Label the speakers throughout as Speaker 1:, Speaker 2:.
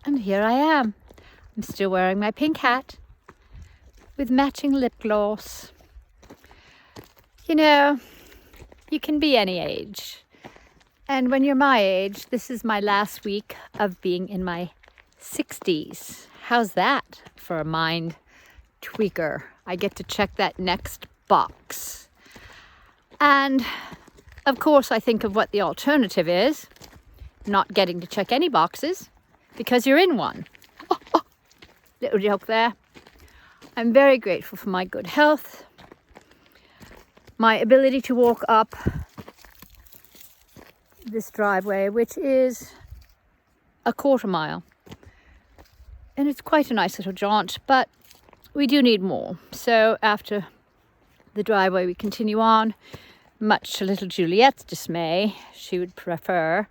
Speaker 1: And here I am. I'm still wearing my pink hat with matching lip gloss. You know, you can be any age. And when you're my age, this is my last week of being in my 60s. How's that for a mind tweaker? I get to check that next box. And of course, I think of what the alternative is, not getting to check any boxes because you're in one. Little joke there. I'm very grateful for my good health, my ability to walk up this driveway, which is a quarter mile. And it's quite a nice little jaunt, but we do need more. So after the driveway, we continue on, much to little Juliet's dismay. She would prefer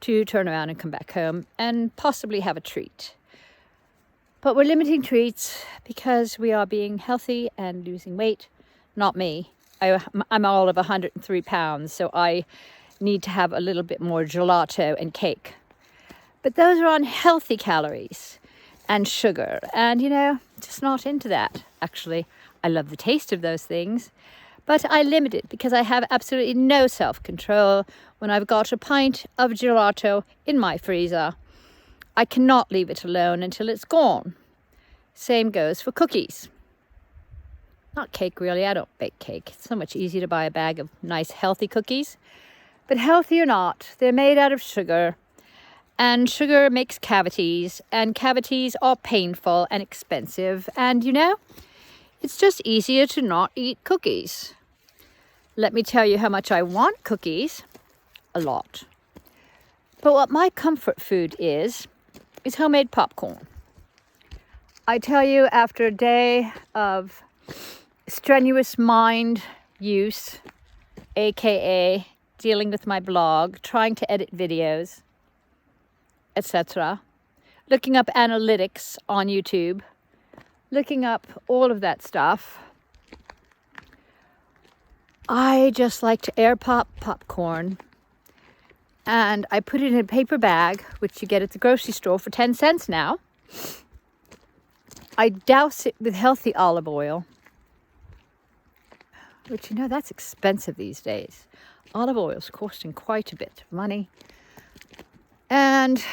Speaker 1: to turn around and come back home and possibly have a treat. But we're limiting treats because we are being healthy and losing weight. Not me. I'm all of 103 pounds, so I need to have a little bit more gelato and cake. But those are unhealthy calories and sugar. And, just not into that, actually. I love the taste of those things. But I limit it because I have absolutely no self-control when I've got a pint of gelato in my freezer. I cannot leave it alone until it's gone. Same goes for cookies. Not cake, really. I don't bake cake. It's so much easier to buy a bag of nice, healthy cookies. But healthy or not, they're made out of sugar. And sugar makes cavities. And cavities are painful and expensive. And, it's just easier to not eat cookies. Let me tell you how much I want cookies. A lot. But what my comfort food is homemade popcorn. I tell you, after a day of strenuous mind use, aka dealing with my blog, trying to edit videos, etc., looking up analytics on YouTube, looking up all of that stuff, I just like to air pop popcorn. And I put it in a paper bag, which you get at the grocery store for 10 cents now. I douse it with healthy olive oil, which, that's expensive these days. Olive oil is costing quite a bit of money. And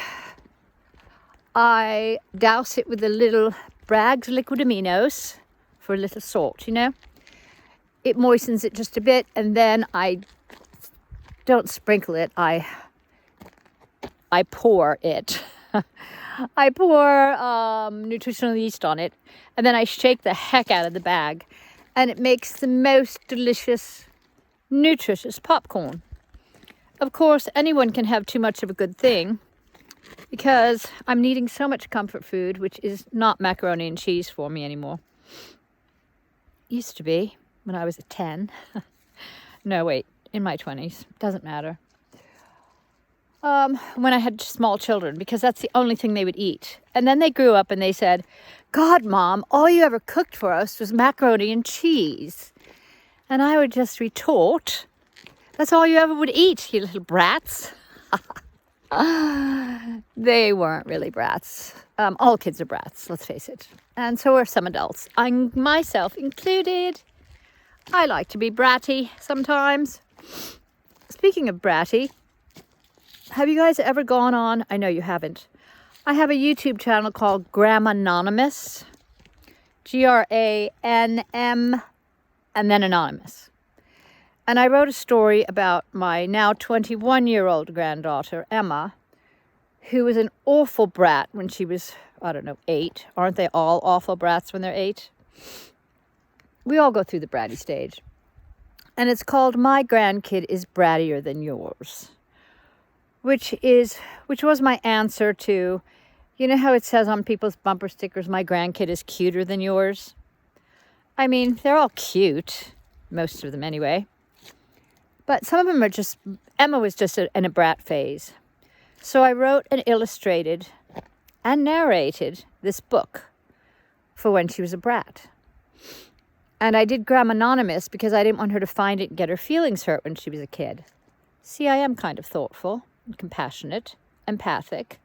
Speaker 1: I douse it with a little Bragg's liquid aminos for a little salt, It moistens it just a bit, and then I don't sprinkle it. I pour it. I pour nutritional yeast on it, and then I shake the heck out of the bag, and it makes the most delicious, nutritious popcorn. Of course, anyone can have too much of a good thing, because I'm needing so much comfort food, which is not macaroni and cheese for me anymore. Used to be when I was 10. No, wait, in my 20s. Doesn't matter. When I had small children, because that's the only thing they would eat. And then they grew up and they said, God, Mom, all you ever cooked for us was macaroni and cheese. And I would just retort, that's all you ever would eat, you little brats. They weren't really brats. All kids are brats, let's face it. And so are some adults, myself included. I like to be bratty sometimes. Speaking of bratty, have you guys ever gone on? I know you haven't. I have a YouTube channel called Grananonymous. Granm and then Anonymous. And I wrote a story about my now 21-year-old granddaughter, Emma, who was an awful brat when she was, 8. Aren't they all awful brats when they're 8? We all go through the bratty stage. And it's called My Grandkid is Brattier Than Yours. Which was my answer to, how it says on people's bumper stickers, my grandkid is cuter than yours? I mean, they're all cute, most of them anyway. But some of them are just, Emma was just in a brat phase. So I wrote and illustrated and narrated this book for when she was a brat. And I did Grananonymous because I didn't want her to find it and get her feelings hurt when she was a kid. See, I am kind of thoughtful and compassionate, empathic,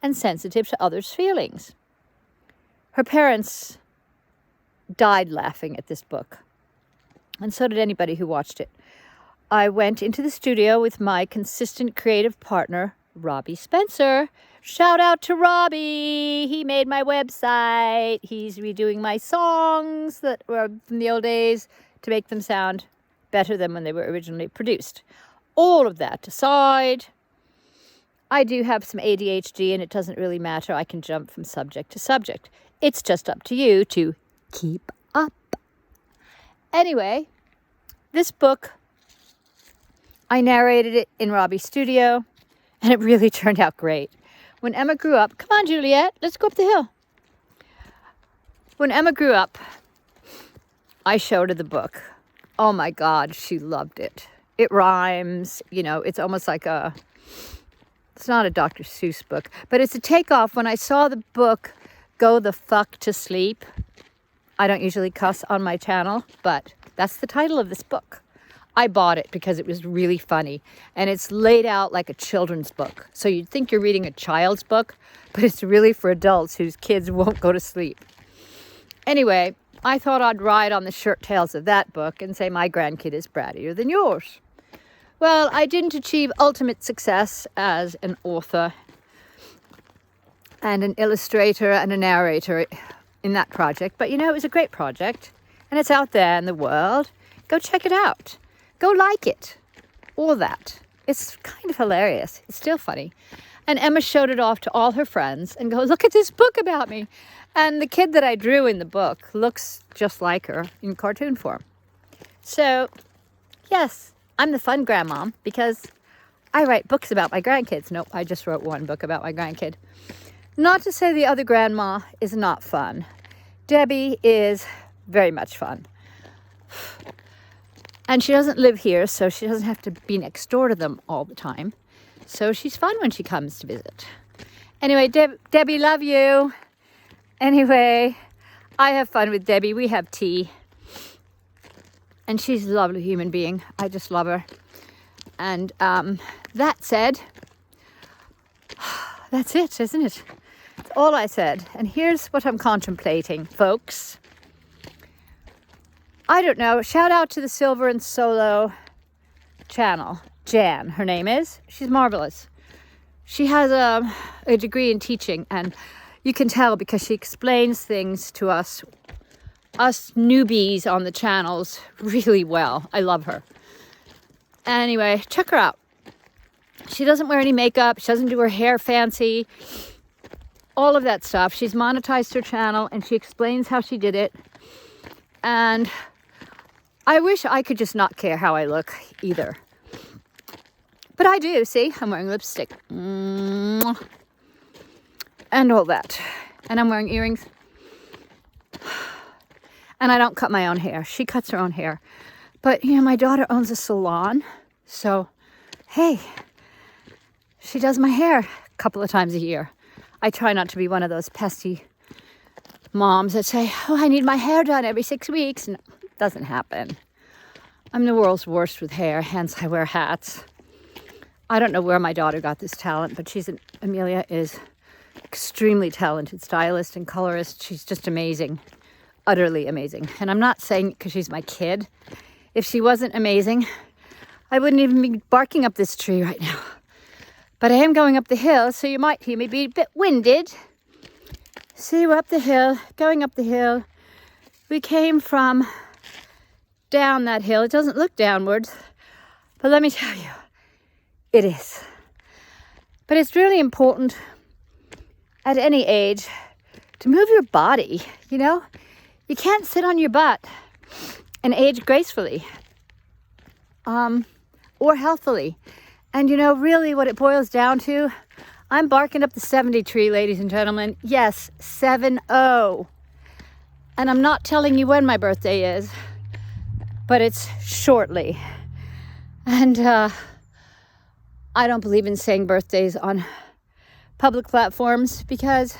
Speaker 1: and sensitive to others' feelings. Her parents died laughing at this book, and so did anybody who watched it. I went into the studio with my consistent creative partner, Robbie Spencer. Shout out to Robbie. He made my website. He's redoing my songs that were from the old days to make them sound better than when they were originally produced. All of that aside, I do have some ADHD, and it doesn't really matter. I can jump from subject to subject. It's just up to you to keep up. Anyway, this book, I narrated it in Robbie's studio, and it really turned out great. When Emma grew up, come on, Juliet, let's go up the hill. When Emma grew up, I showed her the book. Oh my God, she loved it. It rhymes, it's almost like it's not a Dr. Seuss book, but it's a takeoff. When I saw the book, Go the Fuck to Sleep, I don't usually cuss on my channel, but that's the title of this book. I bought it because it was really funny, and it's laid out like a children's book. So you'd think you're reading a child's book, but it's really for adults whose kids won't go to sleep. Anyway, I thought I'd ride on the shirt tails of that book and say my grandkid is brattier than yours. Well, I didn't achieve ultimate success as an author and an illustrator and a narrator in that project, but it was a great project, and it's out there in the world. Go check it out. Go like it. All that. It's kind of hilarious. It's still funny. And Emma showed it off to all her friends and goes, look at this book about me. And the kid that I drew in the book looks just like her in cartoon form. So, yes, I'm the fun grandmom because I write books about my grandkids. Nope, I just wrote one book about my grandkid. Not to say the other grandma is not fun. Debbie is very much fun. And she doesn't live here, so she doesn't have to be next door to them all the time. So she's fun when she comes to visit. Anyway, Debbie, love you. Anyway, I have fun with Debbie. We have tea. And she's a lovely human being. I just love her. And that said, that's it, isn't it? That's all I said. And here's what I'm contemplating, folks. I don't know. Shout out to the Silver and Solo channel. Jan, her name is. She's marvelous. She has a degree in teaching, and you can tell because she explains things to us newbies on the channels really well. I love her. Anyway, check her out. She doesn't wear any makeup. She doesn't do her hair fancy. All of that stuff. She's monetized her channel, and she explains how she did it. And I wish I could just not care how I look either. But I do, see? I'm wearing lipstick. And all that. And I'm wearing earrings. And I don't cut my own hair. She cuts her own hair. But, my daughter owns a salon. So, hey, she does my hair a couple of times a year. I try not to be one of those pesky moms that say, I need my hair done every 6 weeks. No, it doesn't happen. I'm the world's worst with hair, hence I wear hats. I don't know where my daughter got this talent, but Amelia is extremely talented stylist and colorist. She's just amazing, utterly amazing. And I'm not saying it because she's my kid. If she wasn't amazing, I wouldn't even be barking up this tree right now. But I am going up the hill, so you might hear me be a bit winded. See, we're up the hill, going up the hill. We came from down that hill. It doesn't look downwards, but let me tell you, it is. But it's really important at any age to move your body, You can't sit on your butt and age gracefully or healthily. And really what it boils down to, I'm barking up the 70 tree, ladies and gentlemen. Yes, 70. And I'm not telling you when my birthday is, but it's shortly. And I don't believe in saying birthdays on public platforms because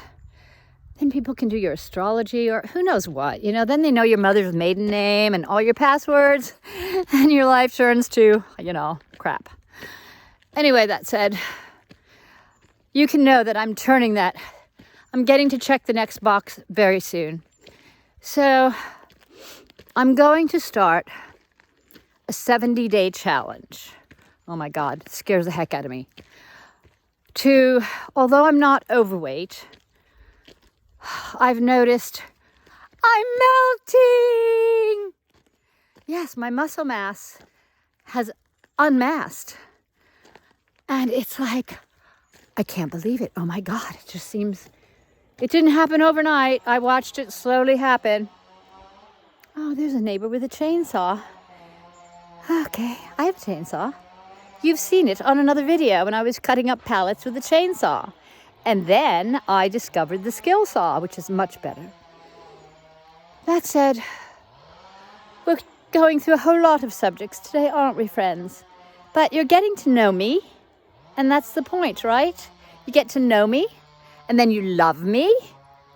Speaker 1: then people can do your astrology or who knows what. Then they know your mother's maiden name and all your passwords, and your life turns to, crap. Anyway, that said, you can know that I'm turning that. I'm getting to check the next box very soon. So I'm going to start a 70-day challenge. Oh my God, it scares the heck out of me. Although I'm not overweight, I've noticed I'm melting. Yes, my muscle mass has unmasked. And it's like, I can't believe it. Oh my God, it didn't happen overnight. I watched it slowly happen. Oh, there's a neighbor with a chainsaw. Okay, I have a chainsaw. You've seen it on another video when I was cutting up pallets with a chainsaw. And then I discovered the skill saw, which is much better. That said, we're going through a whole lot of subjects today, aren't we, friends? But you're getting to know me, and that's the point, right? You get to know me, and then you love me,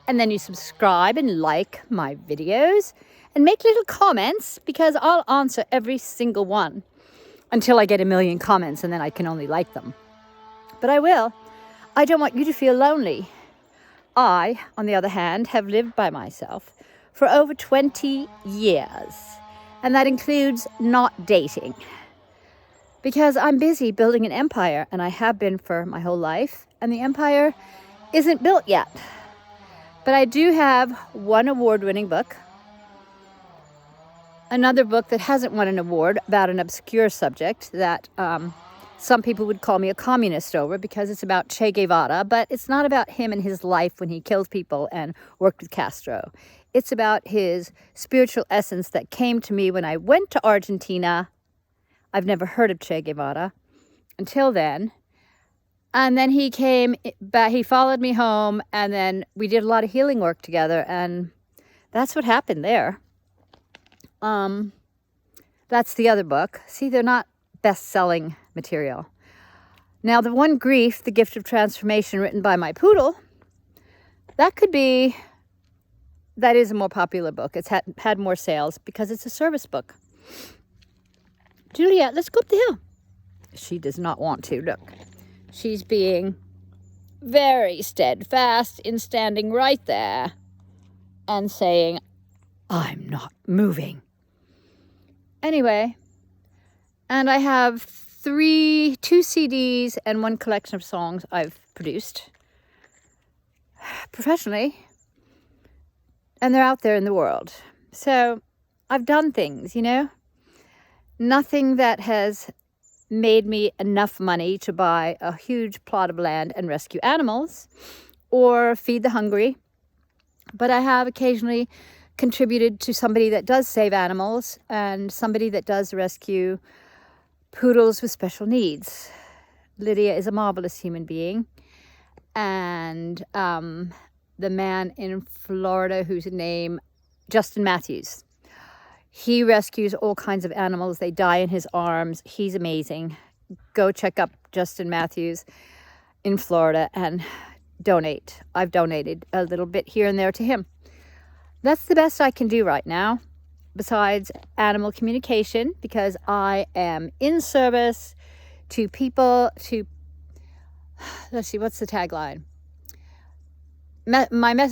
Speaker 1: and then you subscribe and like my videos, and make little comments, because I'll answer every single one until I get 1 million comments, and then I can only like them. But I will. I don't want you to feel lonely. I, on the other hand, have lived by myself for over 20 years, and that includes not dating, because I'm busy building an empire, and I have been for my whole life, and the empire isn't built yet. But I do have one award-winning book, another book that hasn't won an award about an obscure subject that some people would call me a communist over, because it's about Che Guevara, but it's not about him and his life when he killed people and worked with Castro. It's about his spiritual essence that came to me when I went to Argentina. I've never heard of Che Guevara until then. And then he came back, he followed me home, and then we did a lot of healing work together, and that's what happened there. That's the other book. See, they're not best-selling material. Now, the one, Grief, The Gift of Transformation, written by my poodle, that is a more popular book. It's had more sales because it's a service book. Juliet, let's go up the hill. She does not want to. Look, she's being very steadfast in standing right there and saying, I'm not moving. Anyway, and I have 2 CDs and 1 collection of songs I've produced professionally, and they're out there in the world. So I've done things, nothing that has made me enough money to buy a huge plot of land and rescue animals or feed the hungry, but I have occasionally contributed to somebody that does save animals and somebody that does rescue poodles with special needs. Lydia is a marvelous human being. And the man in Florida whose name, Justin Matthews, he rescues all kinds of animals. They die in his arms. He's amazing. Go check up Justin Matthews in Florida and donate. I've donated a little bit here and there to him. That's the best I can do right now, besides animal communication, because I am in service to people, let's see, what's the tagline?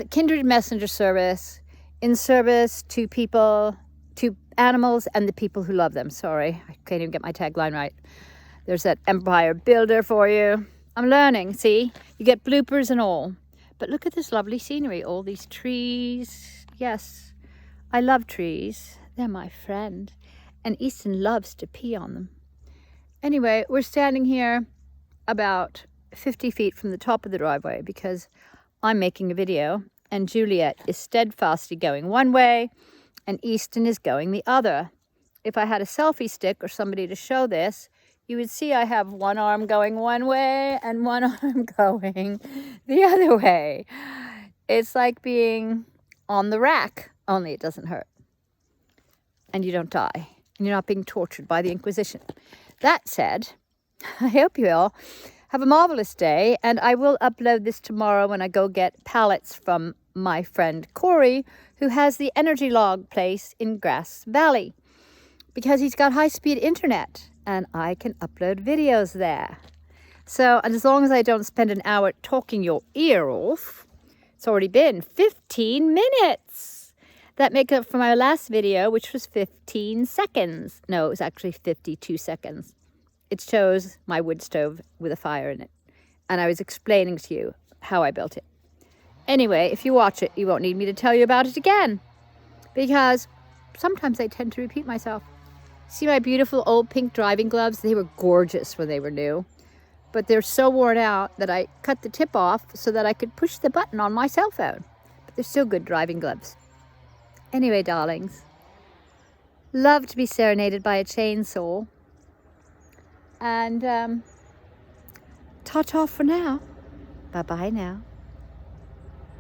Speaker 1: Kindred messenger service, in service to people, to animals and the people who love them. Sorry, I can't even get my tagline right. There's that empire builder for you. I'm learning, see? You get bloopers and all. But look at this lovely scenery, all these trees. Yes, I love trees. They're my friend. And Easton loves to pee on them. Anyway, we're standing here about 50 feet from the top of the driveway because I'm making a video, and Juliet is steadfastly going one way and Easton is going the other. If I had a selfie stick or somebody to show this, you would see I have one arm going one way and one arm going the other way. It's like being on the rack, only it doesn't hurt. And you don't die. And you're not being tortured by the Inquisition. That said, I hope you all have a marvelous day, and I will upload this tomorrow when I go get pallets from my friend Corey, who has the energy log place in Grass Valley, because he's got high-speed internet, and I can upload videos there. So as long as I don't spend an hour talking your ear off, it's already been 15 minutes. That makes up for my last video, which was 15 seconds. No, it was actually 52 seconds. It shows my wood stove with a fire in it. And I was explaining to you how I built it. Anyway, if you watch it, you won't need me to tell you about it again, because sometimes I tend to repeat myself. See my beautiful old pink driving gloves? They were gorgeous when they were new, but they're so worn out that I cut the tip off so that I could push the button on my cell phone. But they're still good driving gloves. Anyway, darlings, love to be serenaded by a chainsaw. And ta-ta for now. Bye-bye now.